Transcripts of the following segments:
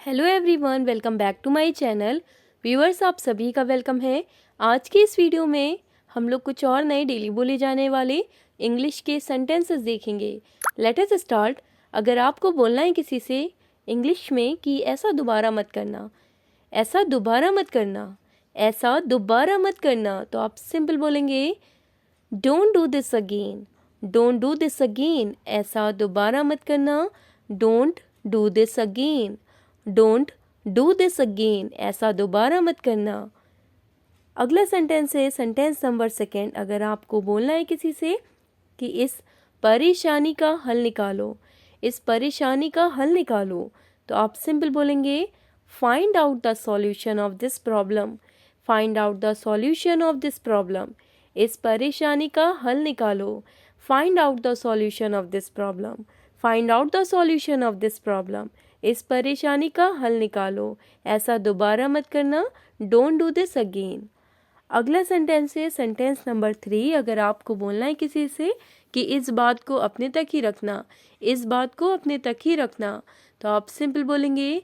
Hello everyone, welcome back to my channel. Viewers, आप सभी का वेलकम है। आज की इस वीडियो में हम लोग कुछ और नए डेली बोले जाने वाले इंग्लिश के सेंटेंसेस देखेंगे। Let us start. अगर आपको बोलना है किसी से इंग्लिश में कि ऐसा दोबारा मत करना, ऐसा दोबारा मत करना, ऐसा दोबारा मत करना, तो आप सिंपल बोलेंगे don't do this again, don't do this again. ऐसा दोबारा मत करना, don't do this again, don't do this again. ऐसा दोबारा मत करना। अगला सेंटेंस है सेंटेंस नंबर सेकेंड। अगर आपको बोलना है किसी से कि इस परेशानी का हल निकालो, इस परेशानी का हल निकालो, तो आप सिंपल बोलेंगे find out the solution of this problem, find out the solution of this problem. इस परेशानी का हल निकालो, find out the solution of this problem, find out the solution of this problem. इस परेशानी का हल निकालो, ऐसा दोबारा मत करना, डोंट डू दिस अगेन। अगला सेंटेंस है सेंटेंस नंबर 3। अगर आपको बोलना है किसी से कि इस बात को अपने तक ही रखना, इस बात को अपने तक ही रखना, तो आप सिंपल बोलेंगे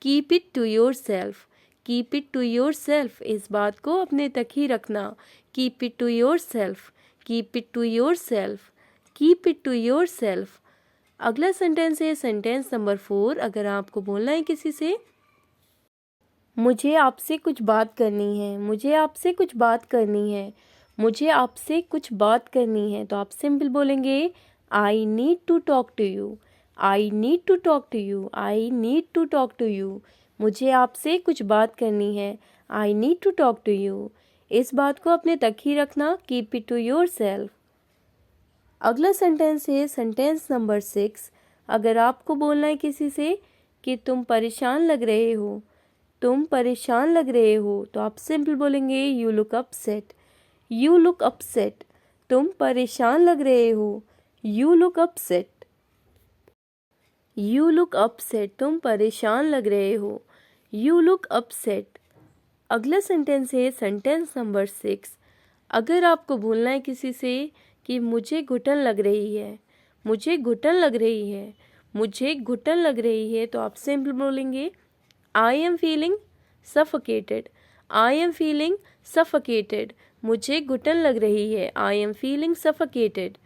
keep it to yourself, keep it to yourself. इस बात को अपने तक ही रखना, keep it to yourself, keep it to yourself, keep it to yourself. अगला सेंटेंस है सेंटेंस नंबर 4। अगर आपको बोलना है किसी से मुझे आपसे कुछ बात करनी है, मुझे आपसे कुछ बात करनी है, मुझे आपसे कुछ बात करनी है, तो आप सिंपल बोलेंगे I need to talk to you, I need to talk to you, I need to talk to you. मुझे आपसे कुछ बात करनी है, I need to talk to you. इस बात को अपने तक ही रखना, keep it to yourself. अगला सेंटेंस है सेंटेंस नंबर 6। अगर आपको बोलना है किसी से कि तुम परेशान लग रहे हो, तुम परेशान लग रहे हो, तो आप सिंपल बोलेंगे you look upset, you look upset. तुम परेशान लग रहे हो, you look upset, you look upset. तुम परेशान लग रहे हो, यू लुक अपसेट। अगला सेंटेंस है सेंटेंस नंबर 6। अगर आपको बोलना है किसी से कि मुझे घुटन लग रही है, मुझे घुटन लग रही है, मुझे घुटन लग रही है, तो आप सिंपल बोलेंगे I am feeling suffocated, I am feeling suffocated. मुझे घुटन लग रही है, आई एम फीलिंग सफोकेटेड।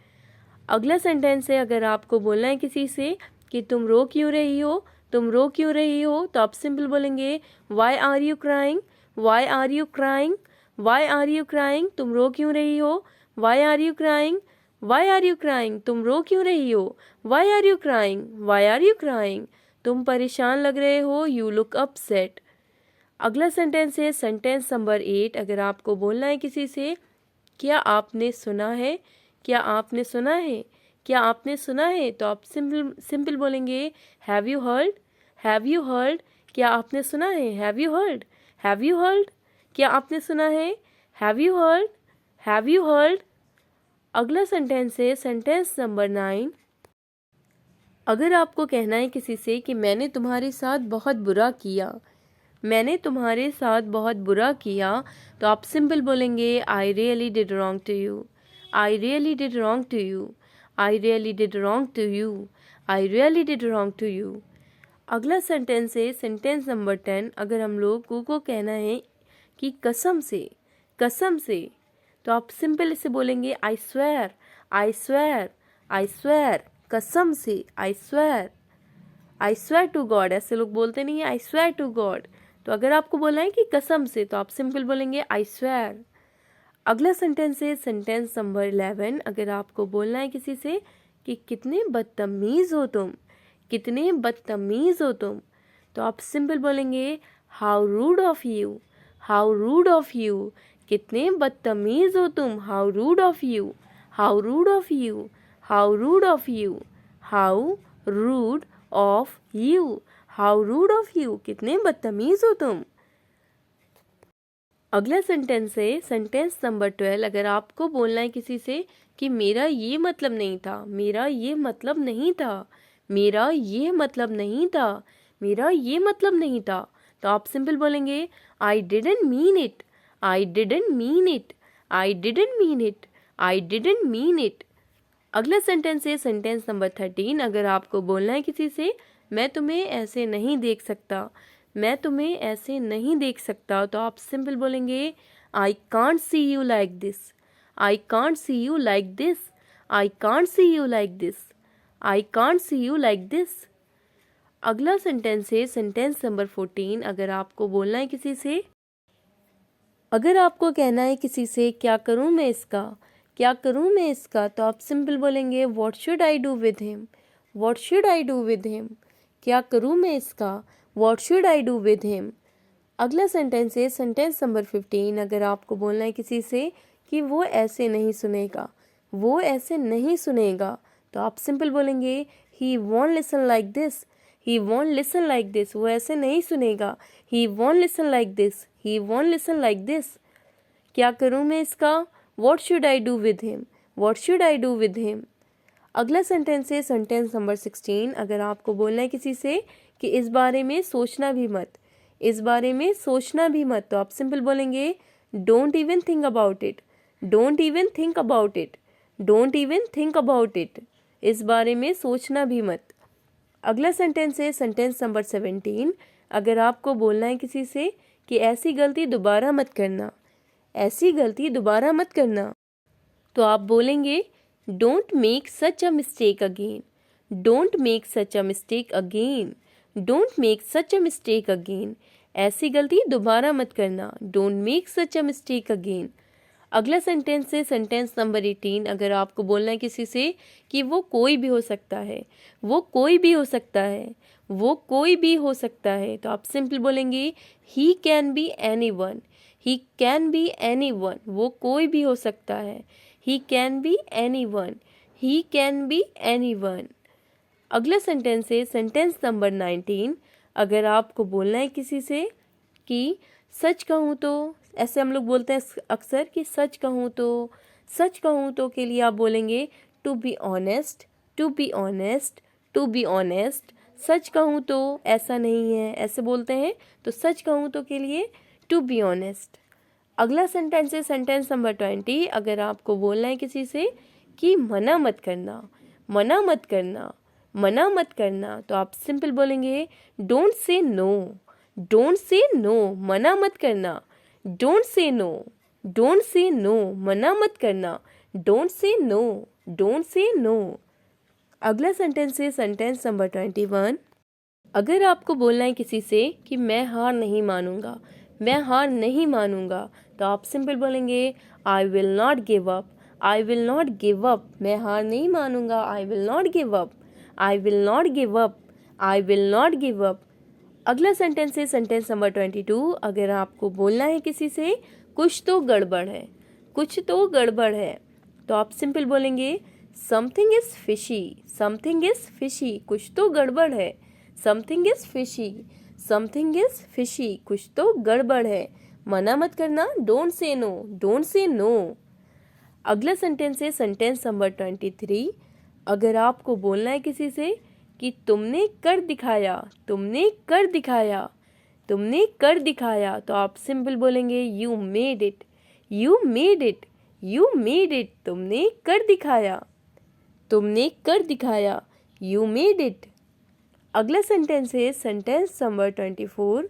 अगला सेंटेंस है अगर आपको बोलना है किसी से कि तुम रो क्यों रही हो, तुम रो क्यों रही हो, तो आप सिंपल बोलेंगे why are you crying, why are you crying, why are you crying. तुम रो क्यों रही हो, why are you crying, why are you crying. तुम रो क्यों रही हो, why are you crying, why are you crying. तुम परेशान लग रहे हो, यू लुक अपसेट। अगला सेंटेंस है सेंटेंस नंबर 8। अगर आपको बोलना है किसी से क्या आपने सुना है, क्या आपने सुना है, क्या आपने सुना है, तो आप सिंपल सिंपल बोलेंगे have you heard, have you heard. क्या आपने सुना है, have you heard, have you heard. क्या आपने सुना है, have you heard, have you heard. अगला सेंटेंस है सेंटेंस नंबर 9। अगर आपको कहना है किसी से कि मैंने तुम्हारे साथ बहुत बुरा किया, मैंने तुम्हारे साथ बहुत बुरा किया, तो आप सिंपल बोलेंगे I really did wrong to you, I really did wrong to you, I really did wrong to you, I really did wrong to you. अगला सेंटेंस है सेंटेंस नंबर 10। अगर हम लोग को कहना है कि कसम से, कसम से, तो आप सिंपल इसे बोलेंगे I swear, I swear, I swear. कसम से, I swear, I swear to God. ऐसे लोग बोलते नहीं है आई स्वेयर टू गॉड। तो अगर आपको बोलना है कि कसम से, तो आप सिंपल बोलेंगे आई स्वेयर। अगला सेंटेंस है सेंटेंस नंबर 11। अगर आपको बोलना है किसी से कि कितने बदतमीज़ हो तुम, कितने बदतमीज़ हो तुम, तो आप सिंपल बोलेंगे how root of you, how root of you. कितने बदतमीज़ हो तुम, how root of you, how root of you, how root of you, how root of you, how root of you. कितने बदतमीज़ हो तुम। अगला सेंटेंस है सेंटेंस नंबर 12। अगर आपको बोलना है किसी से कि मेरा ये मतलब नहीं था, मेरा ये मतलब नहीं था, मेरा ये मतलब नहीं था, मेरा ये मतलब नहीं था, तो आप सिंपल बोलेंगे I didn't mean it, I didn't mean it, I didn't mean it, I didn't mean it. अगला सेंटेंस है सेंटेंस नंबर 13। अगर आपको बोलना है किसी से मैं तुम्हें ऐसे नहीं देख सकता, मैं तुम्हें ऐसे नहीं देख सकता। तो आप सिंपल बोलेंगे I can't see you like this, I can't see you like this, I can't see you like this, I can't see you like this. अगला सेंटेंस है सेंटेंस नंबर 14। अगर आपको बोलना है किसी से, अगर आपको कहना है किसी से क्या करूं मैं इसका, क्या करूं मैं इसका, तो आप सिंपल बोलेंगे what should I do with him, what should I do with him. क्या करूं मैं इसका, what should I do with him. अगला सेंटेंस है सेंटेंस नंबर 15। अगर आपको बोलना है किसी से कि वो ऐसे नहीं सुनेगा, वो ऐसे नहीं सुनेगा, तो आप सिंपल बोलेंगे he won't listen like this, he won't listen like this. वो ऐसे नहीं सुनेगा, he won't listen like this, he won't listen like this. क्या करूं मैं इसका, what should I do with him, what should I do with him. अगला sentence है सेंटेंस नंबर 16। अगर आपको बोलना है किसी से कि इस बारे में सोचना भी मत, इस बारे में सोचना भी मत, तो आप सिंपल बोलेंगे don't even think about it, don't even think about it, don't even think about it. इस बारे में सोचना भी मत। अगला सेंटेंस है सेंटेंस नंबर 17। अगर आपको बोलना है किसी से कि ऐसी गलती दोबारा मत करना, ऐसी गलती दोबारा मत करना, तो आप बोलेंगे don't make such a mistake again, don't make such a mistake again, don't make such a mistake again. ऐसी गलती दोबारा मत करना, don't make such a mistake again. अगला सेंटेंस है सेंटेंस नंबर 18। अगर आपको बोलना है किसी से कि वो कोई भी हो सकता है, वो कोई भी हो सकता है, वो कोई भी हो सकता है, तो आप सिंपल बोलेंगे he can be any one, he can be any one. वो कोई भी हो सकता है, he can be any one, he can be any one. अगला सेंटेंस है सेंटेंस नंबर 19। अगर आपको बोलना है किसी से कि सच कहूँ तो, ऐसे हम लोग बोलते हैं अक्सर कि सच कहूँ तो, सच कहूँ तो के लिए आप बोलेंगे to be honest, to be honest, to be honest. सच कहूँ तो ऐसा नहीं है, ऐसे बोलते हैं, तो सच कहूँ तो के लिए टू बी ऑनेस्ट। अगला सेंटेंस है सेंटेंस नंबर 20। अगर आपको बोलना है किसी से कि मना मत करना, मना मत करना, मना मत करना, तो आप सिंपल बोलेंगे don't say no, don't say no, मना मत करना, don't say no, don't say no, मना मत करना, don't say no, don't say no. अगला सेंटेंस है सेंटेंस नंबर 21। अगर आपको बोलना है किसी से कि मैं हार नहीं मानूंगा, मैं हार नहीं मानूंगा, तो आप सिंपल बोलेंगे I will not give up, I will not give up. मैं हार नहीं मानूंगा, I will not give up, I will not give up, I will not give up. अगला सेंटेंस है सेंटेंस नंबर 22। अगर आपको बोलना है किसी से कुछ तो गड़बड़ है, कुछ तो गड़बड़ है, तो आप सिंपल बोलेंगे something is fishy, something is fishy. कुछ तो गड़बड़ है, something is fishy, something is fishy. कुछ तो गड़बड़ है, मना मत करना, don't say no, don't say no. अगला सेंटेंस है सेंटेंस नंबर 23। अगर आपको बोलना है किसी से कि तुमने कर दिखाया, तुमने कर दिखाया, तुमने कर दिखाया, तो आप सिंपल बोलेंगे you made it, you made it, you made it. तुमने कर दिखाया, तुमने कर दिखाया, यू मेड इट। अगला सेंटेंस है सेंटेंस नंबर 24।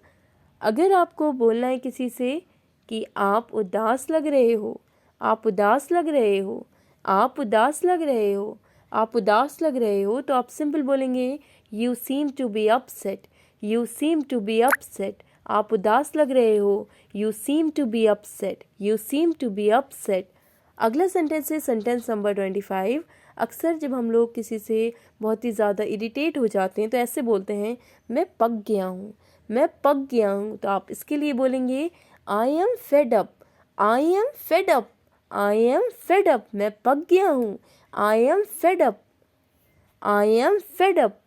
अगर आपको बोलना है किसी से कि आप उदास लग रहे हो, आप उदास लग रहे हो, आप उदास लग रहे हो, आप उदास लग रहे हो, तो आप सिंपल बोलेंगे you seem to be upset, you seem to be upset. आप उदास लग रहे हो, you seem to be upset, you seem to be upset. अगला सेंटेंस है सेंटेंस नंबर 25। अक्सर जब हम लोग किसी से बहुत ही ज़्यादा इरिटेट हो जाते हैं तो ऐसे बोलते हैं मैं पक गया हूँ, मैं पक गया हूँ, तो आप इसके लिए बोलेंगे I am fed up, I am fed up, I am fed up. मैं पक गया हूँ, I am fed up, I am fed up.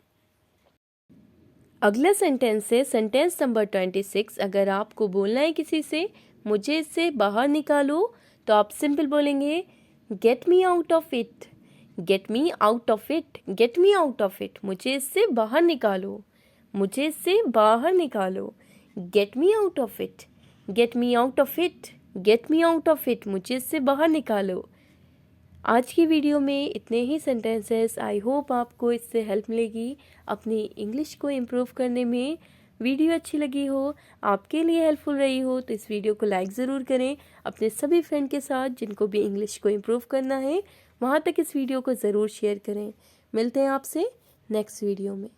अगला सेंटेंस है सेंटेंस नंबर 26। अगर आपको बोलना है किसी से मुझे इससे बाहर निकालो, तो आप सिंपल बोलेंगे get me out of it, get me out of it, get me out of it. मुझे इससे बाहर निकालो, मुझे इससे बाहर निकालो। Get me out of it, get me out of it, get me out of it. मुझे इससे बाहर निकालो। आज की वीडियो में इतने ही सेंटेंसेस। आई होप आपको इससे हेल्प मिलेगी अपनी इंग्लिश को इम्प्रूव करने में। वीडियो अच्छी लगी हो, आपके लिए हेल्पफुल रही हो तो इस वीडियो को लाइक ज़रूर करें अपने सभी फ्रेंड के साथ जिनको भी इंग्लिश को इम्प्रूव करना है। वहाँ तक इस वीडियो को ज़रूर शेयर करें। मिलते हैं आपसे नेक्स्ट वीडियो में।